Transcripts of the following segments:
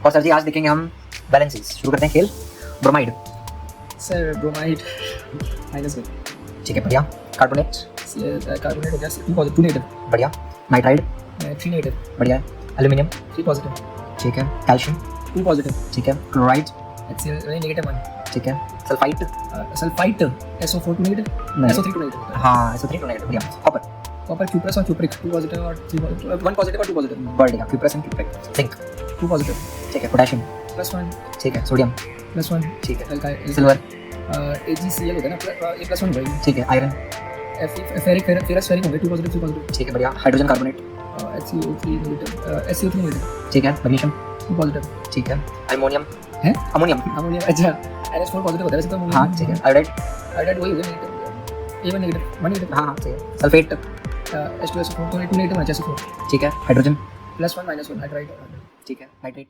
और सर जी आज देखेंगे हम बैलेंसेस। शुरू करते हैं खेल। ब्रोमाइड सर ब्रोमाइड -1 ठीक है बढ़िया। कार्बोनेट कार्बोनेट हो गया 2 नेगेटिव बढ़िया। नाइट्राइड 3 नेगेटिव बढ़िया। एल्यूमिनियम 3 पॉजिटिव ठीक है। कैल्शियम 2 पॉजिटिव ठीक है। क्लोराइड HCl -1 ठीक है। Sulphite sulphite SO4 2 negative SO3 2 negative हाँ SO3 2 नेगेटिव बढ़िया। कॉपर कॉपर क्यूप्रस और क्यूप्रिक 2 पॉजिटिव और 3 पॉजिटिव 1 पॉजिटिव और 2 पॉजिटिव बढ़िया। Cuprous and cupric. Zinc 2 positive ठीक है। पोटेशियम +1 ठीक है। सोडियम +1 ठीक है। अल्काइल सिल्वर AgCl होता है ना A+1 भाई ठीक है। आयरन फेरिक फेरस फेरिक होंगे 2 पॉजिटिव 3 पॉजिटिव ठीक है बढ़िया। Hydrogen carbonate HCO3 negative SCO3 negative ठीक है। मैग्नीशियम 2 पॉजिटिव ठीक है। अमोनियम है अमोनियम अमोनियम अच्छा NH4 पॉजिटिव होता है वैसे तो हाँ ठीक है। आयोडाइड आयोडाइड वही हो गया नेगेटिव A1 नेगेटिव 1 नेगेटिव हाँ हाँ ठीक है। सल्फेट H2SO4 तो 2 नेगेटिव है HCO4 ठीक है। हाइड्रोजन +1 -1 हाइड्राइड ठीक है। Nitrate.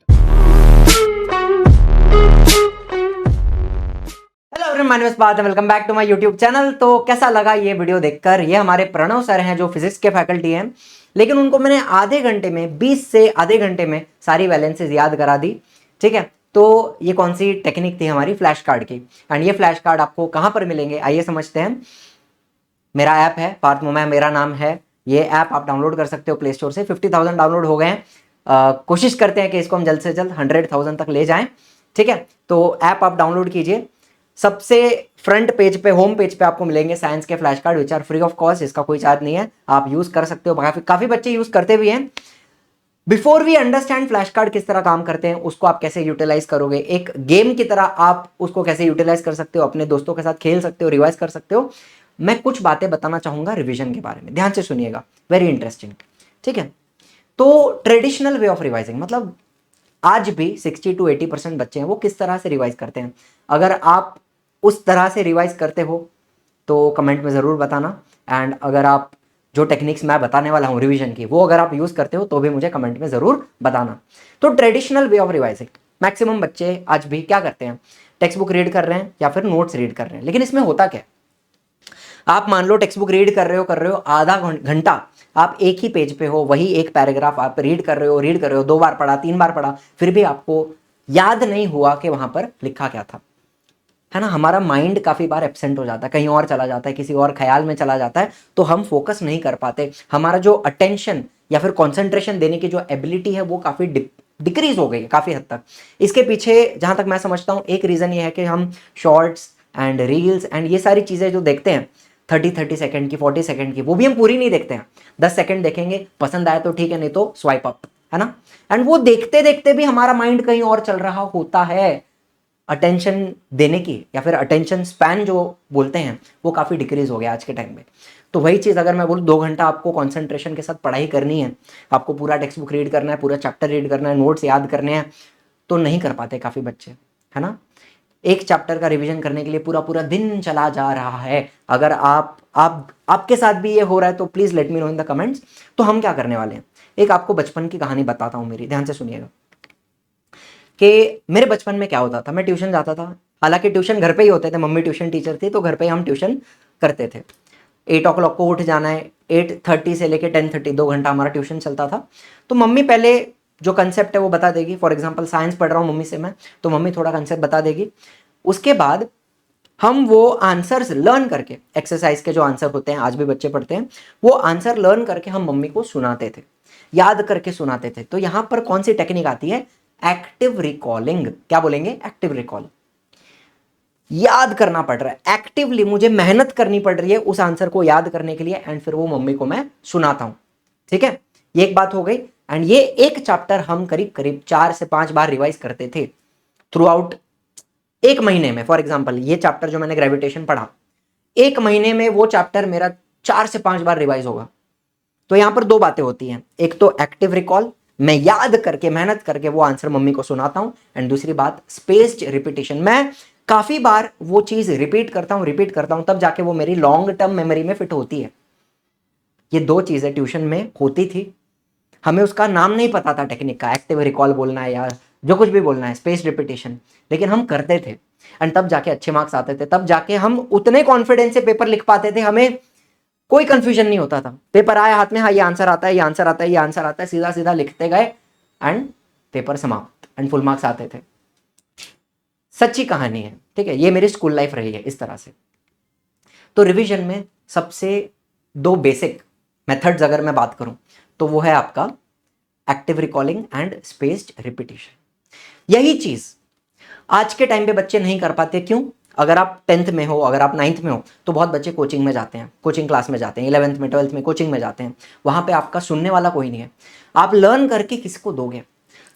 Hello everyone, my name is Parth, welcome back to my YouTube channel. तो कैसा लगा ये वीडियो देखकर? ये हमारे प्रणव सर हैं जो फिजिक्स के फैकल्टी हैं, लेकिन उनको मैंने आधे घंटे में 20 से आधे घंटे में सारी वैलेंसेज याद करा दी। ठीक है, तो ये कौन सी टेक्निक थी हमारी फ्लैश कार्ड की। एंड ये फ्लैश कार्ड आपको कहाँ पर मिलेंगे आइए समझते हैं। मेरा ऐप है पार्थ मोमैया, मेरा नाम है। ये ऐप आप डाउनलोड कर सकते हो प्ले स्टोर से। 50,000 डाउनलोड हो गए हैं। कोशिश करते हैं कि इसको हम जल्द से जल्द 100,000 तक ले जाएं। ठीक है, तो ऐप आप डाउनलोड कीजिए। सबसे फ्रंट पेज पे, होम पेज पे आपको मिलेंगे साइंस के flash card which are free of cost. इसका कोई चार्ज नहीं है, आप यूज कर सकते हो। काफी बच्चे यूज करते भी हैं। Before we understand flash card किस तरह काम करते हैं, उसको आप कैसे यूटिलाइज करोगे, एक गेम की तरह आप उसको कैसे यूटिलाइज कर सकते हो, अपने दोस्तों के साथ खेल सकते हो, रिवाइज कर सकते हो। मैं कुछ बातें बताना चाहूंगा रिवीजन के बारे में, ध्यान से सुनिएगा, वेरी इंटरेस्टिंग। ठीक है, तो ट्रेडिशनल वे ऑफ रिवाइजिंग मतलब आज भी 60 to 80% बच्चे हैं वो किस तरह से रिवाइज करते हैं। अगर आप उस तरह से रिवाइज करते हो तो कमेंट में ज़रूर बताना। एंड अगर आप जो टेक्निक्स मैं बताने वाला हूँ रिवीजन की, वो अगर आप यूज़ करते हो तो भी मुझे कमेंट में ज़रूर बताना। तो traditional way of revising, maximum बच्चे आज भी क्या करते हैं, टेक्स्ट बुक रीड कर रहे हैं या फिर नोट्स रीड कर रहे हैं। लेकिन इसमें होता क्या है, आप मान लो टेक्स्ट बुक रीड कर रहे हो आधा घंटा आप एक ही पेज पे हो, वही एक पैराग्राफ आप रीड कर रहे हो 2 बार पढ़ा 3 बार पढ़ा, फिर भी आपको याद नहीं हुआ कि वहां पर लिखा क्या था, है ना। हमारा माइंड काफी बार एब्सेंट हो जाता है, कहीं और चला जाता है, किसी और ख्याल में चला जाता है, तो हम फोकस नहीं कर पाते। हमारा जो अटेंशन या फिर कॉन्सेंट्रेशन देने की जो एबिलिटी है वो काफी डिक्रीज हो गई है काफी हद तक। इसके पीछे जहां तक मैं समझता हूँ एक रीजन ये है कि हम शॉर्ट्स एंड रील्स एंड ये सारी चीजें जो देखते हैं 30 सेकंड की 40 सेकंड की, वो भी हम पूरी नहीं देखते हैं। 10 सेकंड देखेंगे, पसंद आए तो ठीक है, नहीं तो स्वाइप अप, है ना। एंड वो देखते देखते भी हमारा माइंड कहीं और चल रहा होता है। अटेंशन देने की या फिर अटेंशन स्पैन जो बोलते हैं वो काफ़ी डिक्रीज हो गया आज के टाइम में। तो वही चीज़ अगर मैं बोलूँ 2 घंटा आपको कंसंट्रेशन के साथ पढ़ाई करनी है, आपको पूरा टेक्स्ट बुक रीड करना है, पूरा चैप्टर रीड करना है, नोट्स याद करने हैं, तो नहीं कर पाते काफ़ी बच्चे, है ना। एक चैप्टर का रिवीजन करने के लिए पूरा पूरा दिन चला जा रहा है। अगर आपके साथ भी ये हो रहा है तो please let me know in the comments. तो हम क्या करने वाले हैं, एक आपको बचपन की कहानी बताता हूँ मेरी, ध्यान से सुनिएगा कि मेरे बचपन में क्या होता था। मैं ट्यूशन जाता था, हालांकि ट्यूशन घर पे ही होते थे, मम्मी ट्यूशन टीचर थी तो घर पे ही हम ट्यूशन करते थे। 8 o'clock को उठ जाना है, 8:30 से लेके 10:30 2 घंटा हमारा ट्यूशन चलता था। तो मम्मी पहले जो कंसेप्ट है वो बता देगी। फॉर एग्जाम्पल साइंस पढ़ रहा हूँ मम्मी से मैं, तो मम्मी थोड़ा कंसेप्ट बता देगी। उसके बाद हम वो आंसर्स लर्न करके, एक्सरसाइज के जो आंसर होते हैं आज भी बच्चे पढ़ते हैं, वो आंसर लर्न करके हम मम्मी को सुनाते थे, याद करके सुनाते थे। तो यहां पर कौन सी टेक्निक आती है, एक्टिव रिकॉलिंग। क्या बोलेंगे, एक्टिव रिकॉल। याद करना पड़ रहा है, एक्टिवली मुझे मेहनत करनी पड़ रही है उस आंसर को याद करने के लिए, एंड फिर वो मम्मी को मैं सुनाता हूं। ठीक है, ये एक बात हो गई। एंड ये एक चैप्टर हम करीब करीब 4 से 5 बार रिवाइज करते थे थ्रू आउट एक महीने में। फॉर एग्जाम्पल ये चैप्टर जो मैंने ग्रेविटेशन पढ़ा, एक महीने में वो चैप्टर मेरा 4 से 5 बार रिवाइज होगा। तो यहां पर 2 बातें होती हैं, एक तो एक्टिव रिकॉल, मैं याद करके मेहनत करके वो आंसर मम्मी को सुनाता हूं, एंड दूसरी बात स्पेस्ड रिपीटेशन, मैं काफी बार वो चीज रिपीट करता हूं तब जाके वो मेरी लॉन्ग टर्म मेमोरी में फिट होती है। ये 2 चीजें ट्यूशन में होती थी। हमें उसका नाम नहीं पता था टेक्निक का, एक्टिव रिकॉल बोलना है या जो कुछ भी बोलना है, स्पेस्ड रिपीटेशन, लेकिन हम करते थे एंड तब जाके अच्छे मार्क्स आते थे। तब जाके हम उतने कॉन्फिडेंस से पेपर लिख पाते थे, हमें कोई कंफ्यूजन नहीं होता था। पेपर आया हाथ में, हाँ ये आंसर आता है, ये आंसर आता है, ये आंसर आता है, सीधा सीधा लिखते गए एंड पेपर समाप्त। एंड फुल मार्क्स आते थे। सच्ची कहानी है, ठीक है, ये मेरी स्कूल लाइफ रही है इस तरह से। तो रिवीजन में सबसे दो बेसिक मेथड्स अगर मैं बात करूं तो वो है आपका active recalling and spaced repetition. यही चीज आज के टाइम पे बच्चे नहीं कर पाते। क्यों? अगर आप 10th में हो, अगर आप 9th में हो, तो बहुत बच्चे कोचिंग में जाते हैं, कोचिंग क्लास में जाते हैं, 11th में 12th में कोचिंग में जाते हैं। वहां पे आपका सुनने वाला कोई नहीं है, आप लर्न करके किसको दोगे?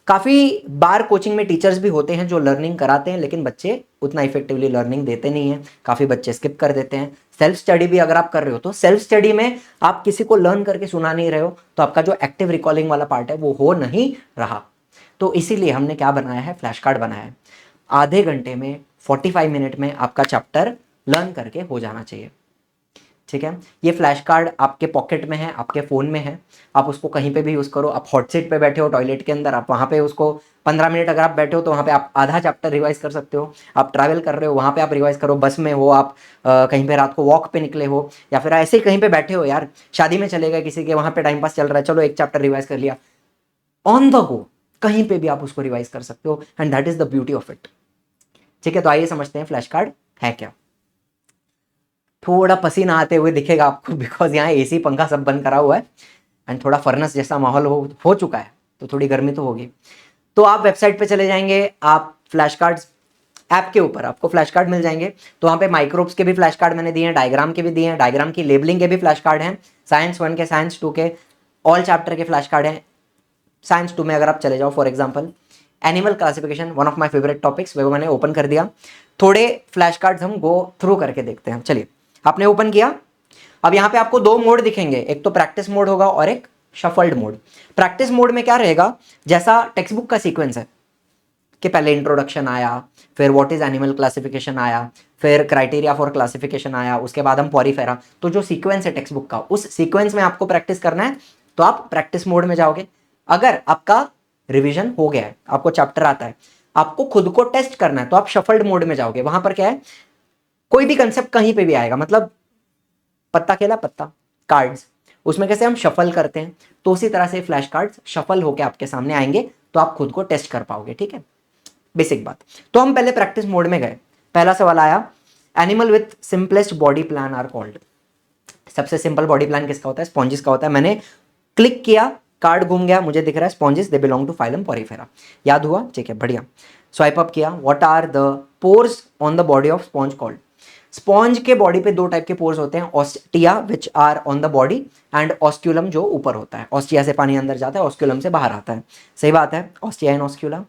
काफ़ी बार कोचिंग में टीचर्स भी होते हैं जो लर्निंग कराते हैं, लेकिन बच्चे उतना इफेक्टिवली लर्निंग देते नहीं हैं, काफ़ी बच्चे स्किप कर देते हैं। सेल्फ स्टडी भी अगर आप कर रहे हो तो सेल्फ स्टडी में आप किसी को लर्न करके सुना नहीं रहे हो, तो आपका जो एक्टिव रिकॉलिंग वाला पार्ट है वो हो नहीं रहा। तो इसीलिए हमने क्या बनाया है, फ्लैश कार्ड बनाया है। आधे घंटे में 45 मिनट में आपका चैप्टर लर्न करके हो जाना चाहिए, ठीक है। ये फ्लैश कार्ड आपके पॉकेट में है, आपके फ़ोन में है, आप उसको कहीं पे भी यूज़ करो। आप हॉट सीट पे बैठे हो टॉयलेट के अंदर, आप वहाँ पे उसको 15 मिनट अगर आप बैठे हो तो वहाँ पे आप आधा चैप्टर रिवाइज कर सकते हो। आप ट्रैवल कर रहे हो वहाँ पे आप रिवाइज करो, बस में हो आप, कहीं पे रात को वॉक पे निकले हो, या फिर ऐसे ही कहीं पे बैठे हो, यार शादी में चले गए किसी के, वहाँ पे टाइम पास चल रहा है, चलो एक चैप्टर रिवाइज कर लिया। ऑन द गो कहीं पे भी आप उसको रिवाइज कर सकते हो, and that is the beauty of it, ठीक है। तो आइए समझते हैं फ्लैश कार्ड है क्या। थोड़ा पसीना आते हुए दिखेगा आपको, बिकॉज यहाँ एसी पंखा सब बंद करा हुआ है एंड थोड़ा फर्नेस जैसा माहौल हो चुका है, तो थोड़ी गर्मी तो होगी। तो आप वेबसाइट पे चले जाएंगे, आप फ्लैश कार्ड्स ऐप के ऊपर आपको फ्लैश कार्ड मिल जाएंगे। तो वहाँ पे माइक्रोब्स के भी फ्लैश कार्ड मैंने दिए हैं, डायग्राम के भी दिए हैं, डायग्राम की लेबलिंग के भी फ्लैश कार्ड हैं, साइंस 1 के, साइंस 2 के, ऑल चैप्टर के फ्लैश कार्ड हैं। साइंस 2 में अगर आप चले जाओ, for example animal classification, one of my favourite topics, वो मैंने ओपन कर दिया। थोड़े फ्लैश कार्ड्स हम गो थ्रू करके देखते हैं। चलिए, आपने ओपन किया। अब यहाँ पे आपको दो मोड दिखेंगे, एक तो प्रैक्टिस मोड होगा और एक शफल्ड मोड। प्रैक्टिस मोड में क्या रहेगा, जैसा टेक्स्ट बुक का सीक्वेंस है कि पहले इंट्रोडक्शन आया, फिर व्हाट इज एनिमल क्लासिफिकेशन आया, फिर क्राइटेरिया फॉर क्लासिफिकेशन आया, उसके बाद हम पॉरीफेरा। तो जो सीक्वेंस है टेक्स्ट बुक का, उस सीक्वेंस में आपको प्रैक्टिस करना है, तो आप प्रैक्टिस मोड में जाओगे। अगर आपका रिवीजन हो गया है, आपको चैप्टर आता है, आपको खुद को टेस्ट करना है, तो आप शफल्ड मोड में जाओगे। वहां पर क्या है, कोई भी कंसेप्ट कहीं पे भी आएगा, मतलब पत्ता खेला, पत्ता कार्ड्स, उसमें कैसे हम शफल करते हैं, तो उसी तरह से फ्लैश कार्ड्स शफल होके आपके सामने आएंगे, तो आप खुद को टेस्ट कर पाओगे, ठीक है। बेसिक बात। तो हम पहले प्रैक्टिस मोड में गए। पहला सवाल आया, animal with simplest body plan are called. सबसे सिंपल बॉडी प्लान किसका होता है? स्पॉन्जिस का होता है। मैंने क्लिक किया, कार्ड घूम गया, मुझे दिख रहा है sponges, they belong to phylum Porifera. याद हुआ? ठीक है, बढ़िया। स्वाइप अप किया, what are the pores on the body of sponge called. Sponge के बॉडी पे दो टाइप के पोर्स होते हैं, ostia which are on the body and osculum जो ऊपर होता है। ऑस्टिया से पानी अंदर जाता है, ऑस्क्यूलम से बाहर आता है। सही बात है, ऑस्टिया एंड ऑस्क्यूलम।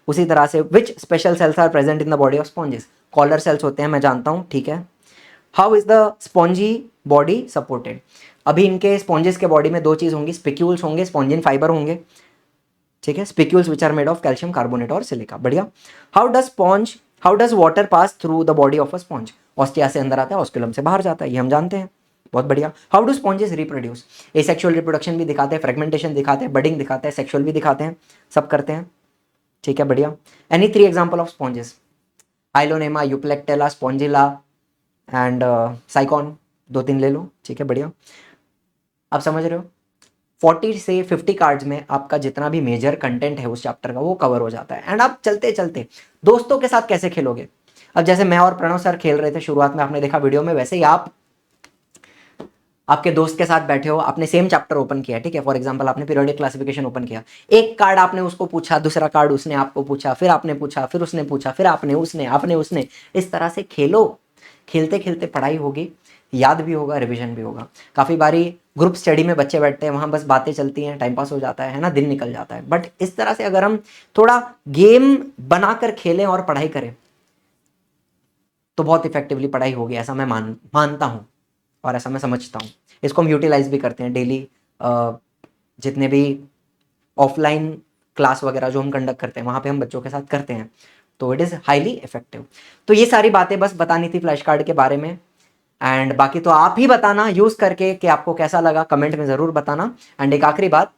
उसी तरह से which special cells are present in the body of sponges. Collar cells होते हैं, मैं जानता हूँ, ठीक है। How is the spongy body supported. अभी इनके स्पॉन्जेस के बॉडी में दो चीज होंगी, स्पिक्यूल्स होंगे, स्पॉन्जिन फाइबर होंगे, ठीक है। Spicules which are made of calcium carbonate और सिलिका। बढ़िया। How does water pass through the body of a sponge. Ostia से अंदर आता है, ऑस्क्यूलम से बाहर जाता है, ये हम जानते हैं। बहुत बढ़िया। How do sponges reproduce. Asexual reproduction भी दिखाते हैं, फ्रेगमेंटेशन दिखाते हैं, बडिंग दिखाते हैं, सेक्सुअल भी दिखाते हैं, सब करते हैं, ठीक है, बढ़िया। Any 3 example of sponges. Hyalonema, euplectella, spongilla and sycon, 2-3 ले लो, ठीक है, बढ़िया। आप समझ रहे हो, 40 से 50 कार्ड्स में आपका जितना भी मेजर कंटेंट है उस चैप्टर का वो कवर हो जाता है। एंड आप चलते चलते दोस्तों के साथ कैसे खेलोगे। अब जैसे मैं और प्रणव सर खेल रहे थे शुरुआत में, आपने देखा वीडियो में, वैसे ही आप आपके दोस्त के साथ बैठे हो, आपने सेम चैप्टर ओपन किया, ठीक है। फॉर एग्जांपल आपने पीरियोडिक क्लासिफिकेशन ओपन किया, एक कार्ड आपने उसको पूछा, दूसरा कार्ड उसने आपको पूछा, फिर आपने पूछा, फिर उसने पूछा, फिर आपने उसने, इस तरह से खेलो। खेलते खेलते पढ़ाई होगी, याद भी होगा, रिविजन भी होगा। काफ़ी बारी ग्रुप स्टडी में बच्चे बैठते हैं, वहाँ बस बातें चलती हैं, टाइम पास हो जाता है ना, दिन निकल जाता है। बट इस तरह से अगर हम थोड़ा गेम बनाकर खेलें और पढ़ाई करें तो बहुत इफेक्टिवली पढ़ाई होगी, ऐसा मैं मानता हूँ और ऐसा मैं समझता हूँ। इसको हम यूटिलाइज भी करते हैं डेली, जितने भी ऑफलाइन क्लास वगैरह जो हम कंडक्ट करते हैं वहाँ पे हम बच्चों के साथ करते हैं, तो इट इज़ हाईली इफेक्टिव। तो ये सारी बातें बस बतानी थी फ्लैश कार्ड के बारे में। एंड बाकी तो आप ही बताना यूज़ करके कि आपको कैसा लगा, कमेंट में ज़रूर बताना। एंड एक आखिरी बात,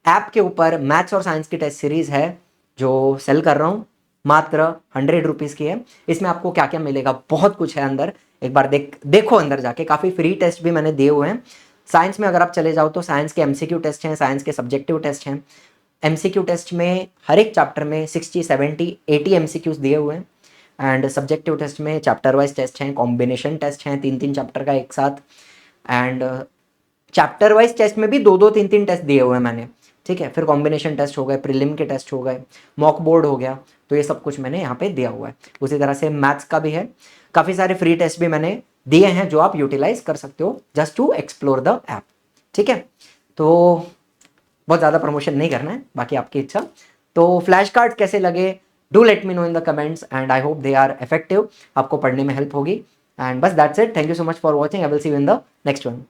ऐप के ऊपर मैथ्स और साइंस की टेस्ट सीरीज़ है जो सेल कर रहा हूँ, मात्र 100 रुपीज़ की है। इसमें आपको क्या क्या मिलेगा, बहुत कुछ है अंदर, एक बार देखो अंदर जाके। काफ़ी फ्री टेस्ट भी मैंने दिए हुए हैं। साइंस में अगर आप चले जाओ तो साइंस के MCQ टेस्ट हैं, साइंस के सब्जेक्टिव टेस्ट हैं, MCQ टेस्ट में हर एक चैप्टर में 60, 70, 80 MCQs दिए हुए हैं एंड सब्जेक्टिव टेस्ट में चैप्टर वाइज टेस्ट हैं, कॉम्बिनेशन टेस्ट हैं 3-3 चैप्टर का एक साथ एंड चैप्टर वाइज टेस्ट में भी 2-2, 3-3 टेस्ट दिए हुए हैं मैंने, ठीक है। फिर कॉम्बिनेशन टेस्ट हो गए, प्रीलिम के टेस्ट हो गए, मॉक बोर्ड हो गया, तो ये सब कुछ मैंने यहाँ पे दिया हुआ है। उसी तरह से मैथ्स का भी है, काफ़ी सारे फ्री टेस्ट भी मैंने दिए हैं जो आप यूटिलाइज कर सकते हो just to explore the app, ठीक है। तो बहुत ज़्यादा प्रमोशन नहीं करना है, बाकी आपकी इच्छा। तो फ्लैश कार्ड कैसे लगे, do let me know in the comments and I hope they are effective, आपको पढ़ने में हेल्प होगी। एंड बस that's it, thank you so much for watching, I will see you in the next one.